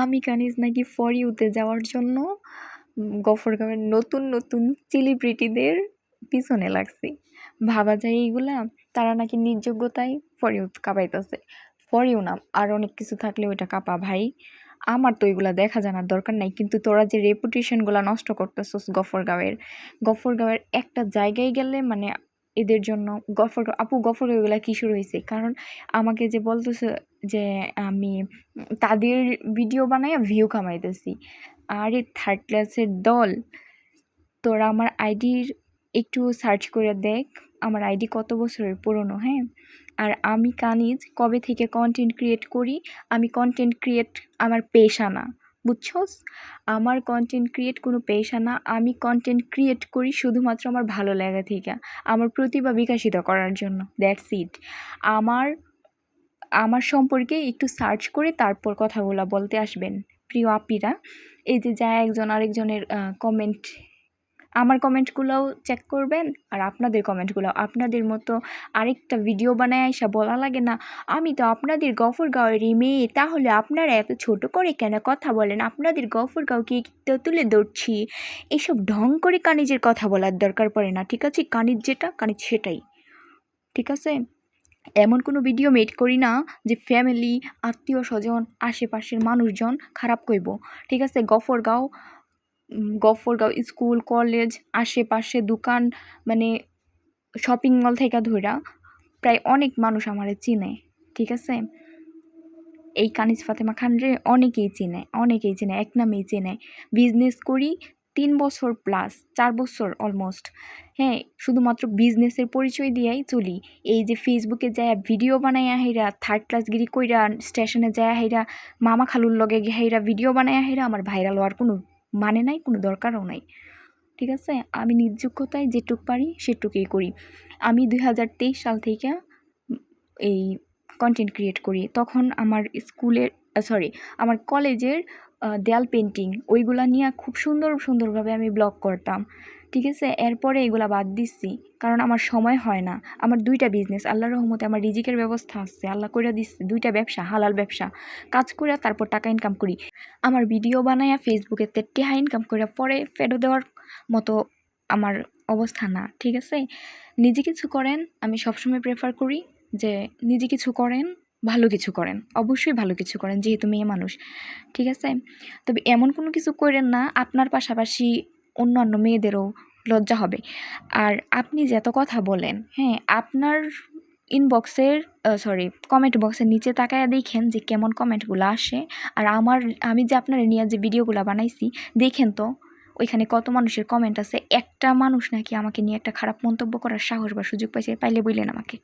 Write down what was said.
আমি কানিজ নাকি ফর ইউতে যাওয়ার জন্য গফরগাঁওয়ের নতুন নতুন সেলিব্রিটিদের পিছনে লাগছি। ভাবা যায় এইগুলা? তারা নাকি নিজ যোগ্যতায় ফর ইউ কাঁপাইতেছে। ফর ইউ না, আর অনেক কিছু থাকলে ওইটা কাঁপা ভাই। আমার তো এগুলা দেখা জানার দরকার নাই, কিন্তু তোরা যে রেপুটেশনগুলা নষ্ট করতেছস গফরগাঁওয়ের একটা জায়গায় গেলে মানে এদের জন্য গফরগাঁও এগুলা কি শুরু হয়েছে? কারণ আমাকে যে বলতেছে যে আমি তাদের ভিডিও বানাইয়া ভিউ কামাইতেছি। আরে থার্ড ক্লাসের দল, তোরা আমার আইডির একটু সার্চ করে দেখ আমার আইডি কত বছরের পুরনো, হ্যাঁ? আর আমি কানিজ কবে থেকে কন্টেন্ট ক্রিয়েট করি। আমি কন্টেন্ট ক্রিয়েট আমার পেশা না, বুঝছস? আমার কন্টেন্ট ক্রিয়েট কোনো পেশা না। আমি কন্টেন্ট ক্রিয়েট করি শুধুমাত্র আমার ভালো লাগা থেকে, আমার প্রতিভা বিকাশিত করার জন্য, দ্যাটস ইট। আমার সম্পর্কে একটু সার্চ করে তারপর কথাগুলো বলতে আসবেন প্রিয় আপিরা। এই যে যা একজন আরেকজনের কমেন্ট, আমার কমেন্টগুলোও চেক করবেন, আর আপনাদের কমেন্টগুলোও। আপনাদের মতো আরেকটা ভিডিও বানায় আইসা বলা লাগে না, আমি তো আপনাদের গফরগাঁওয়েরই মেয়ে, তাহলে আপনারা এত ছোট করে কেন কথা বলেন, আপনাদের গফরগাঁওকে তো তুলে ধরছি। এসব ঢং করে কানিজের কথা বলার দরকার পড়ে না, ঠিক আছে? কানিজ যেটা কানিজ সেটাই, ঠিক আছে? এমন কোনো ভিডিও মেড করি না যে ফ্যামিলি, আত্মীয় স্বজন, আশেপাশের মানুষজন খারাপ কইব, ঠিক আছে? গফরগাঁও স্কুল কলেজ আশেপাশে দোকান, মানে শপিং মল থেকে ধইরা প্রায় অনেক মানুষ আমারে চিনে, ঠিক আছে? এই কানিজ ফাতেমা খান রে অনেকেই চিনে, এক নামেই চিনে। বিজনেস করি 3 বছর প্লাস, 4 বছর অলমোস্ট, হ্যাঁ? শুধুমাত্র বিজনেসের পরিচয় দিয়াই চলি। এই যে ফেসবুকে যাইয়া ভিডিও বানাইয়া হাইরা থার্ড ক্লাসগিরি কইরা স্টেশনে যাইয়া হাইরা মামা খালুর লগে হাইরা ভিডিও বানাইয়া হাইরা আমার ভাইরাল হওয়ার কোনো মানে নাই, কোনো দরকারও নাই, ঠিক আছে? আমি নিজ যোগ্যতায় যেটুক পারি সেটুকুই করি। আমি 2023 সাল থেকে এই কন্টেন্ট ক্রিয়েট করি। তখন আমার স্কুলের আমার কলেজের দেয়াল পেন্টিং ওইগুলা নিয়ে খুব সুন্দরভাবে আমি ব্লগ করতাম, ঠিক আছে? এরপরে এগুলা বাদ দিচ্ছি, কারণ আমার সময় হয় না। আমার 2টা বিজনেস, আল্লাহর রহমতে আমার রিজিকের ব্যবস্থা আছে, আল্লাহ কইরা দিচ্ছে 2টা ব্যবসা, হালাল ব্যবসা। কাজ করে তারপর টাকা ইনকাম করি। আমার ভিডিও বানাইয়া ফেসবুকে টেহা ইনকাম করে পরে ফেরত দেওয়ার মতো আমার অবস্থা না, ঠিক আছে? নিজে কিছু করেন, আমি সবসময় প্রেফার করি যে নিজে কিছু করেন, ভালো কিছু করেন, অবশ্যই ভালো কিছু করেন, যেহেতু মেয়ে মানুষ, ঠিক আছে? তবে এমন কোনো কিছু করেন না আপনার পাশাপাশি অন্যান্য মেয়েদেরও লজ্জা হবে। আর আপনি যে এত কথা বলেন, হ্যাঁ, আপনার কমেন্ট বক্সের নিচে তাকায়া দেখেন যে কেমন কমেন্টগুলো আসে। আর আমি যে আপনার নিয়ে যে ভিডিওগুলো বানাইছি, দেখেন তো ওইখানে কত মানুষের কমেন্ট আছে। একটা মানুষ নাকি আমাকে নিয়ে একটা খারাপ মন্তব্য করার সাহস বা সুযোগ পাইলে বললেন আমাকে।